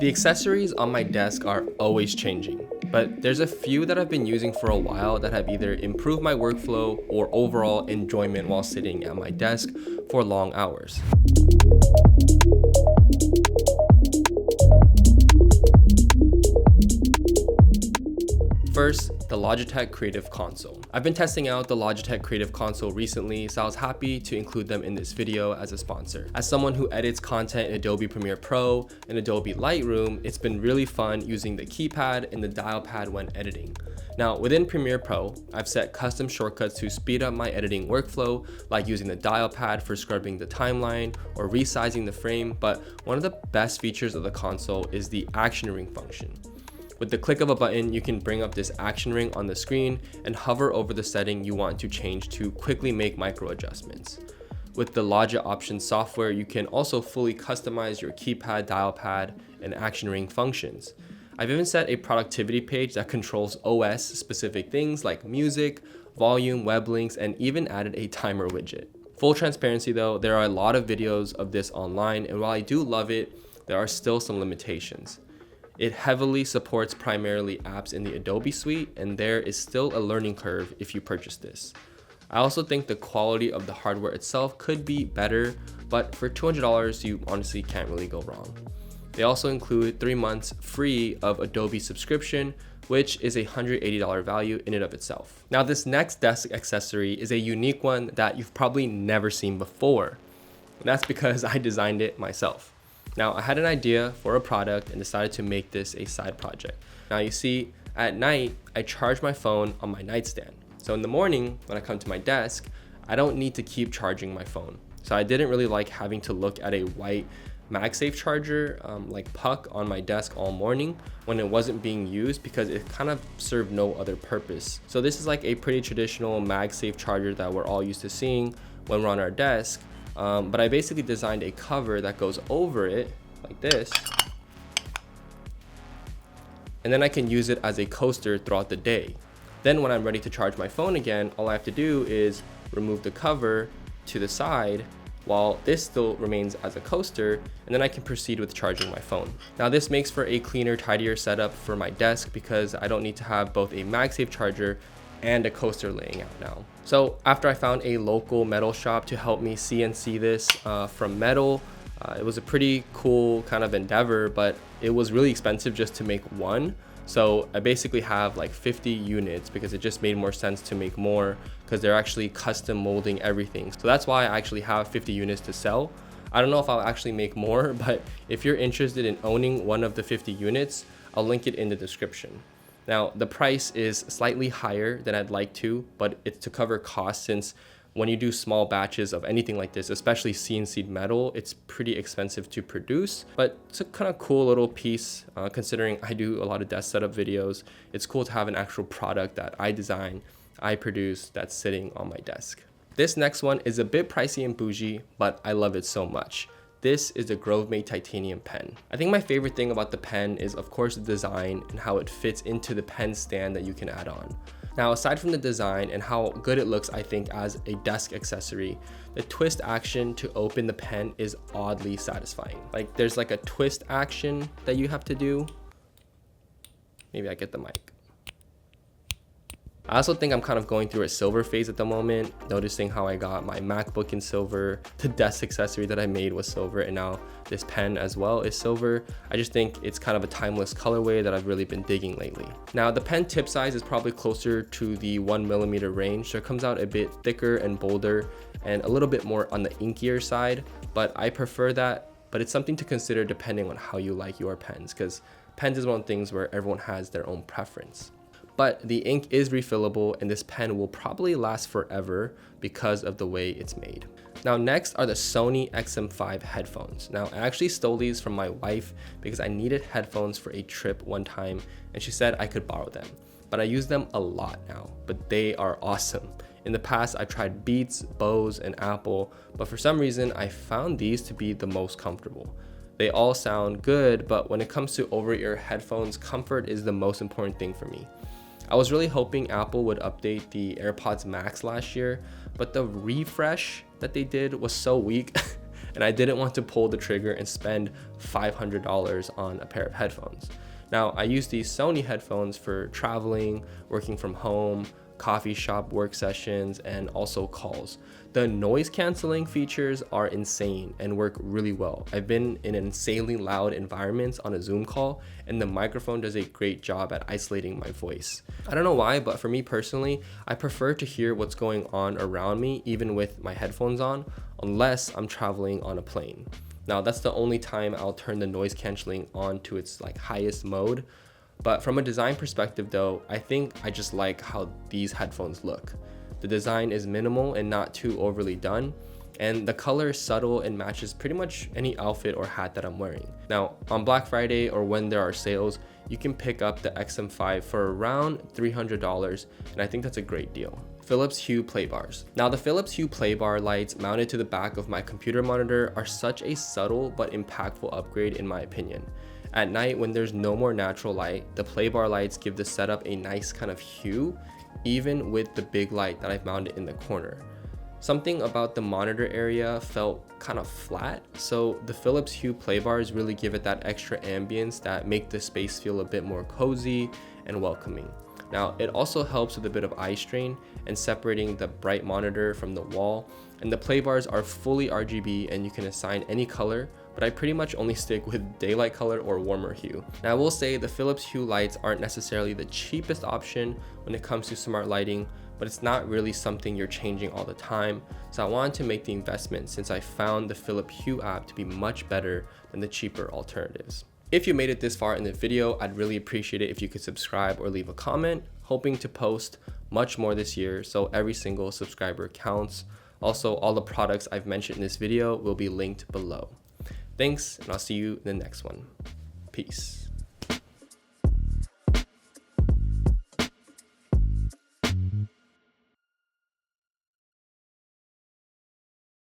The accessories on my desk are always changing, but there's a few that I've been using for a while that have either improved my workflow or overall enjoyment while sitting at my desk for long hours. First, the Logitech Creative Console. I've been testing out the Logitech Creative Console recently, so I was happy to include them in this video as a sponsor. As someone who edits content in Adobe Premiere Pro and Adobe Lightroom, it's been really fun using the keypad and the dial pad when editing. Now, within Premiere Pro, I've set custom shortcuts to speed up my editing workflow, like using the dial pad for scrubbing the timeline or resizing the frame, but one of the best features of the console is the action ring function. With the click of a button, you can bring up this action ring on the screen and hover over the setting you want to change to quickly make micro adjustments. With the Logic Options software, you can also fully customize your keypad, dial pad, and action ring functions. I've even set a productivity page that controls OS specific things like music, volume, web links, and even added a timer widget. Full transparency though, there are a lot of videos of this online, and while I do love it, there are still some limitations. It heavily supports primarily apps in the Adobe suite, and there is still a learning curve if you purchase this. I also think the quality of the hardware itself could be better, but for $200, you honestly can't really go wrong. They also include 3 months free of Adobe subscription, which is a $180 value in and of itself. Now, this next desk accessory is a unique one that you've probably never seen before, and that's because I designed it myself. Now, I had an idea for a product and decided to make this a side project. Now, you see, at night, I charge my phone on my nightstand. So in the morning, when I come to my desk, I don't need to keep charging my phone. So I didn't really like having to look at a white MagSafe charger like Puck on my desk all morning when it wasn't being used because it kind of served no other purpose. So this is like a pretty traditional MagSafe charger that we're all used to seeing when we're on our desk. But I basically designed a cover that goes over it like this, and then I can use it as a coaster throughout the day. Then when I'm ready to charge my phone again, all I have to do is remove the cover to the side while this still remains as a coaster, and then I can proceed with charging my phone. Now this makes for a cleaner, tidier setup for my desk because I don't need to have both a MagSafe charger and a coaster laying out now. So after I found a local metal shop to help me CNC this from metal, it was a pretty cool kind of endeavor, but it was really expensive just to make one. So I basically have like 50 units because it just made more sense to make more because they're actually custom molding everything. So that's why I actually have 50 units to sell. I don't know if I'll actually make more, but if you're interested in owning one of the 50 units, I'll link it in the description. Now, the price is slightly higher than I'd like to, but it's to cover costs since when you do small batches of anything like this, especially CNC'd metal, it's pretty expensive to produce, but it's a kind of cool little piece considering I do a lot of desk setup videos. It's cool to have an actual product that I design, I produce, that's sitting on my desk. This next one is a bit pricey and bougie, but I love it so much. This is the Grove-made titanium pen. I think my favorite thing about the pen is of course the design and how it fits into the pen stand that you can add on. Now, aside from the design and how good it looks, I think as a desk accessory, the twist action to open the pen is oddly satisfying. Like there's like a twist action that you have to do. Maybe I get the mic. I also think I'm kind of going through a silver phase at the moment, noticing how I got my MacBook in silver, the desk accessory that I made was silver, and now this pen as well is silver. I just think it's kind of a timeless colorway that I've really been digging lately. Now the pen tip size is probably closer to the 1mm range, so it comes out a bit thicker and bolder and a little bit more on the inkier side, but I prefer that, but it's something to consider depending on how you like your pens, because pens is one of the things where everyone has their own preference. But the ink is refillable and this pen will probably last forever because of the way it's made. Now next are the Sony XM5 headphones. Now I actually stole these from my wife because I needed headphones for a trip one time and she said I could borrow them. But I use them a lot now, but they are awesome. In the past, I tried Beats, Bose, and Apple, but for some reason I found these to be the most comfortable. They all sound good, but when it comes to over-ear headphones, comfort is the most important thing for me. I was really hoping Apple would update the AirPods Max last year, but the refresh that they did was so weak and I didn't want to pull the trigger and spend $500 on a pair of headphones. Now, I use these Sony headphones for traveling, working from home, coffee shop work sessions, and also calls. The noise canceling features are insane and work really well. I've been in insanely loud environments on a Zoom call, and the microphone does a great job at isolating my voice. I don't know why, but for me personally, I prefer to hear what's going on around me even with my headphones on, unless I'm traveling on a plane. Now, that's the only time I'll turn the noise canceling on to its highest mode. But from a design perspective though, I think I just like how these headphones look. The design is minimal and not too overly done, and the color is subtle and matches pretty much any outfit or hat that I'm wearing. Now, on Black Friday or when there are sales, you can pick up the XM5 for around $300, and I think that's a great deal. Philips Hue play bars. Now, the Philips Hue play bar lights mounted to the back of my computer monitor are such a subtle but impactful upgrade in my opinion. At night, when there's no more natural light, the play bar lights give the setup a nice kind of hue, even with the big light that I've mounted in the corner. Something about the monitor area felt kind of flat, so the Philips Hue play bars really give it that extra ambience that make the space feel a bit more cozy and welcoming. Now, it also helps with a bit of eye strain and separating the bright monitor from the wall, and the play bars are fully RGB and you can assign any color, but I pretty much only stick with daylight color or warmer hue. Now, I will say the Philips Hue lights aren't necessarily the cheapest option when it comes to smart lighting, but it's not really something you're changing all the time, so I wanted to make the investment since I found the Philips Hue app to be much better than the cheaper alternatives. If you made it this far in the video, I'd really appreciate it if you could subscribe or leave a comment, hoping to post much more this year, so every single subscriber counts. Also, all the products I've mentioned in this video will be linked below. Thanks, and I'll see you in the next one. Peace.